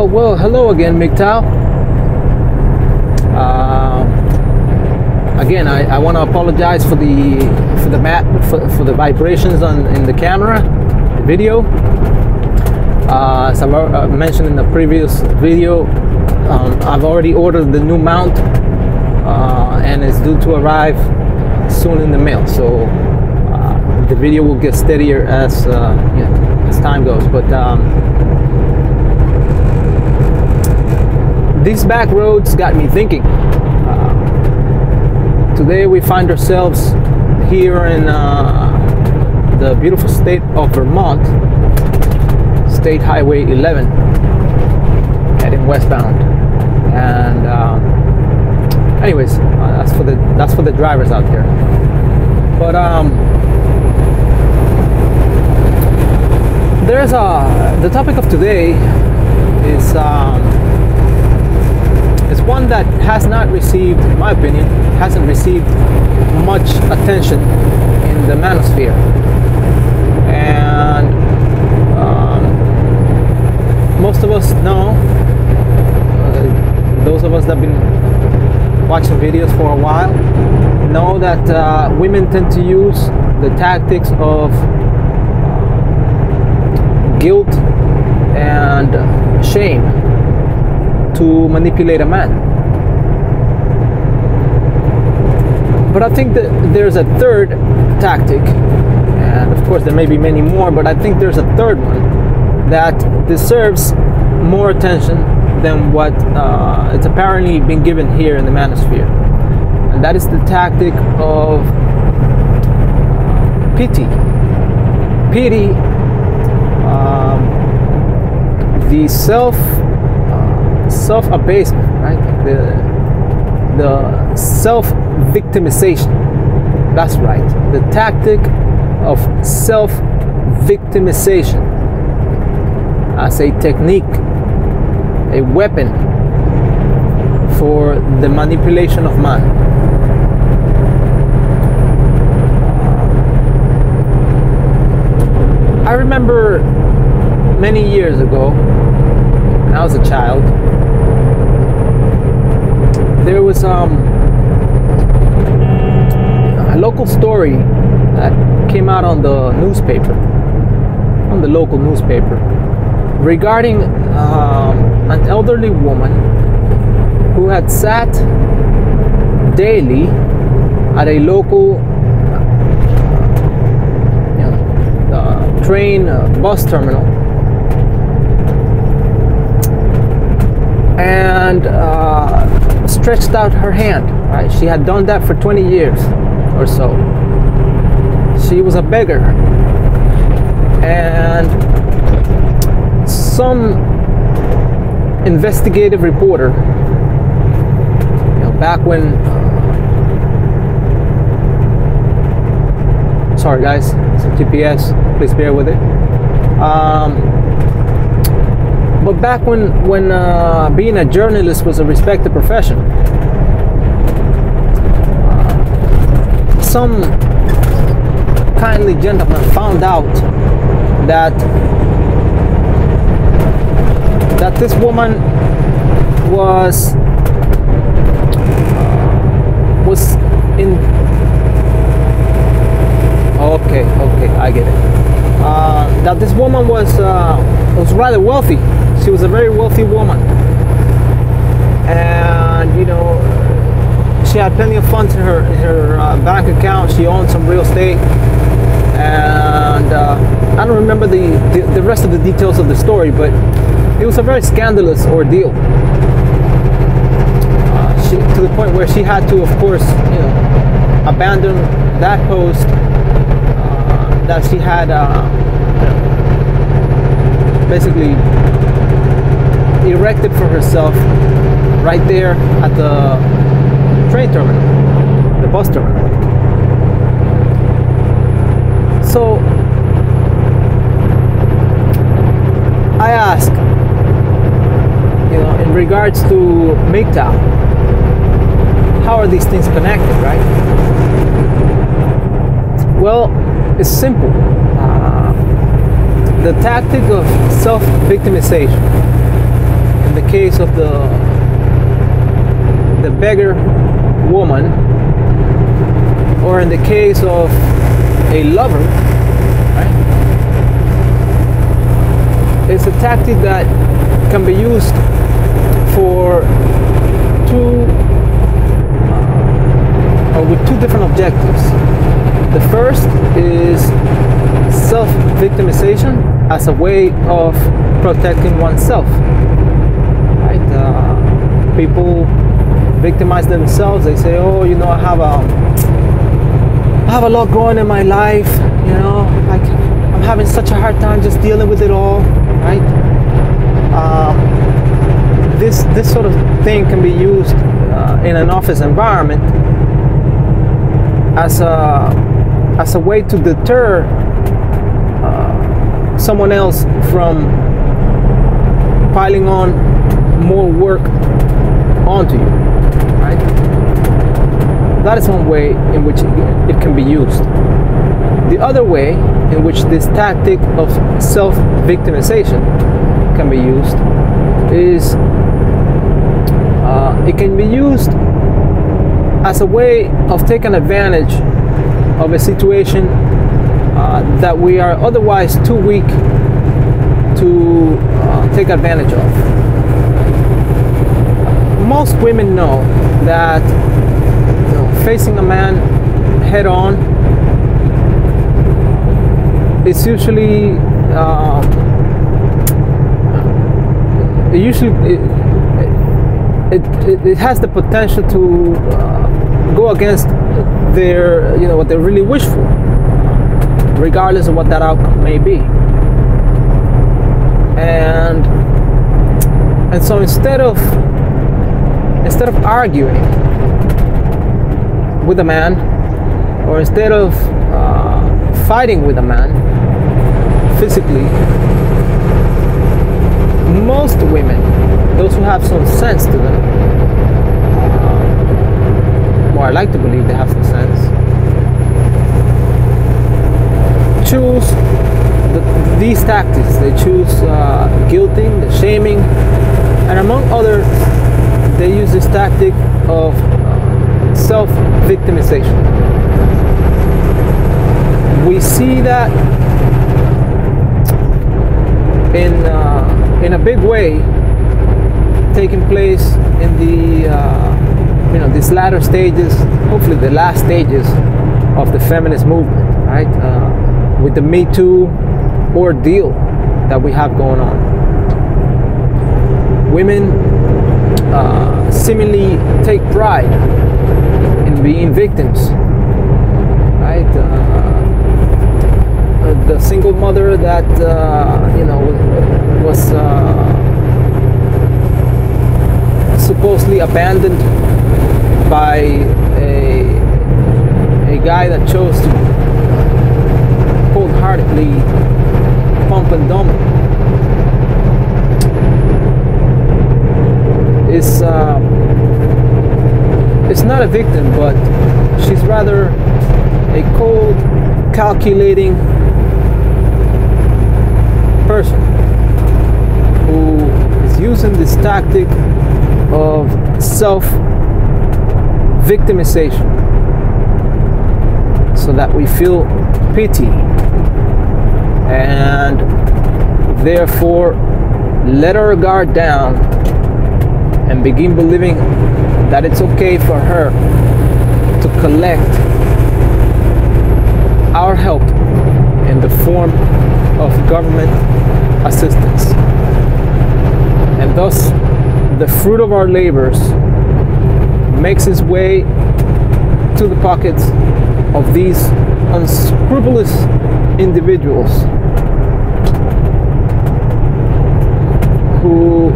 Well, hello again, MGTOW. Again, I want to apologize for the vibrations in the camera, the video. As I mentioned in the previous video, I've already ordered the new mount, and it's due to arrive soon in the mail. So the video will get steadier as time goes. But these back roads got me thinking. Today we find ourselves here in the beautiful state of Vermont, State Highway 11, heading westbound. And anyways, that's for the drivers out there. But there's the topic of today is one that has not received, in my opinion, hasn't received much attention in the manosphere. And most of us know, those of us that have been watching videos for a while, know that women tend to use the tactics of guilt and shame to manipulate a man. But I think that there's a third tactic, and of course there may be many more, but I think there's a third one that deserves more attention than what it's apparently been given here in the manosphere. And that is the tactic of pity. Pity, the self-abasement, right? The self-victimization. That's right. The tactic of self-victimization as a technique, a weapon for the manipulation of man. I remember many years ago, when I was a child, there was a local story that came out on the newspaper, on the local newspaper, regarding an elderly woman who had sat daily at a local train bus terminal, and stretched out her hand. Right, she had done that for 20 years or so. She was a beggar, and some investigative reporter, back when, sorry guys, it's a GPS, please bear with it. But back when being a journalist was a respected profession, some kindly gentleman found out that this woman was in. Okay, I get it. That this woman was rather wealthy. She was a very wealthy woman, and she had plenty of funds in her bank account. She owned some real estate, and I don't remember the rest of the details of the story, but it was a very scandalous ordeal, to the point where she had to, of course, abandon that post that she had basically erected for herself right there at the train terminal, the bus terminal. So I ask, in regards to MGTOW, how are these things connected, right? Well, it's simple. The tactic of self-victimization in the case of the beggar woman, or in the case of a lover, right? It's a tactic that can be used for with two different objectives. The first is self-victimization as a way of protecting oneself. Right? People victimize themselves. They say, "Oh, you know, I have a lot going in my life. You know, like I'm having such a hard time just dealing with it all." Right? This sort of thing can be used in an office environment as a way to deter someone else from piling on more work onto you, right? That is one way in which it can be used. The other way in which this tactic of self-victimization can be used is it can be used as a way of taking advantage of a situation that we are otherwise too weak to take advantage of. Most women know that, you know, facing a man head on is usually it has the potential to go against their, you know, what they really wish for, regardless of what that outcome may be. And so instead of arguing with a man, or instead of fighting with a man physically, most women, those who have some sense to them, or I like to believe they have some sense, choose these tactics. They choose guilting, the shaming, and among others, they use this tactic of self-victimization. We see that in a big way taking place in the these latter stages, hopefully the last stages of the feminist movement, right? With the MeToo ordeal that we have going on. Women seemingly take pride in being victims, right? The single mother that was supposedly abandoned by a guy that chose to wholeheartedly pump and dump is not a victim, but she's rather a cold, calculating person who is using this tactic of self-victimization so that we feel pity and therefore let our guard down and begin believing that it's okay for her to collect our help in the form of government assistance. And thus, the fruit of our labors makes its way to the pockets of these unscrupulous individuals who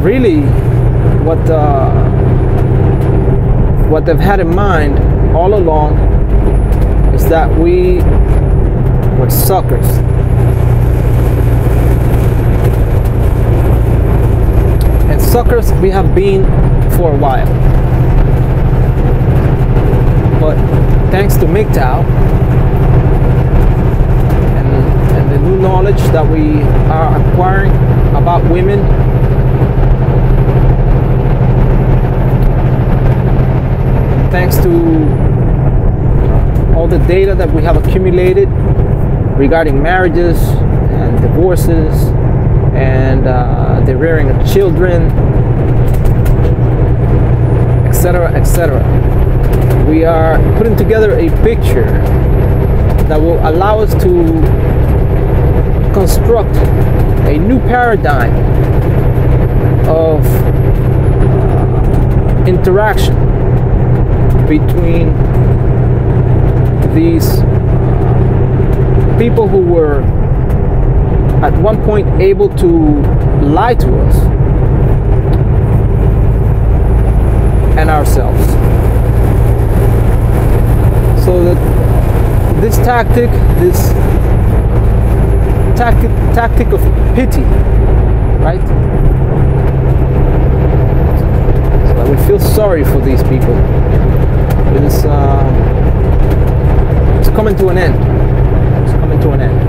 really what they've had in mind all along is that we were suckers. And suckers we have been for a while. But thanks to MGTOW and the new knowledge that we are acquiring about about women. Thanks to all the data that we have accumulated regarding marriages and divorces and the rearing of children, etc., etc. We are putting together a picture that will allow us to construct a new paradigm of interaction between these people who were at one point able to lie to us and ourselves. So that this tactic of pity, right? So that we feel sorry for these people. It's coming to an end. It's coming to an end.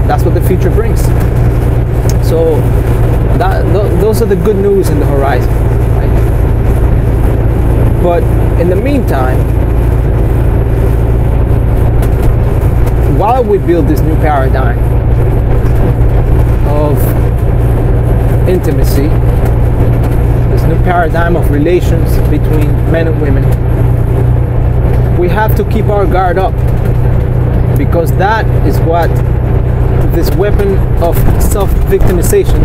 That's what the future brings. So those are the good news in the horizon, right? But in the meantime, while we build this new paradigm of intimacy, this new paradigm of relations between men and women, we have to keep our guard up, because that is what this weapon of self-victimization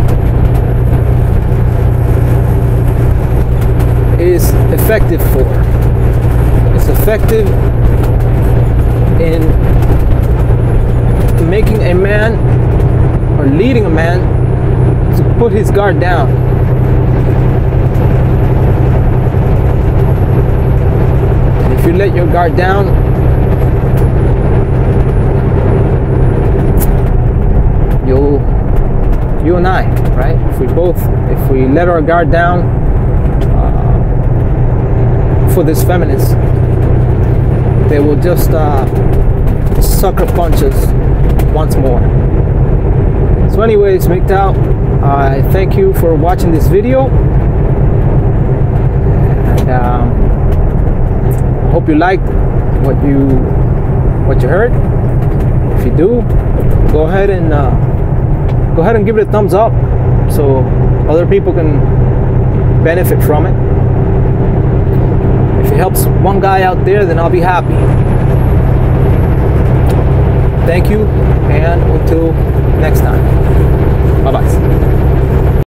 is effective for. It's effective in making a man, or leading a man, to put his guard down. And if you let your guard down, you and I, right? If we let our guard down for this feminist, they will just sucker punch us once more. So anyways, MGTOW, I thank you for watching this video, and I hope you liked what you heard. If you do, go ahead and give it a thumbs up so other people can benefit from it. If it helps one guy out there, then I'll be happy. Thank you, and until next time.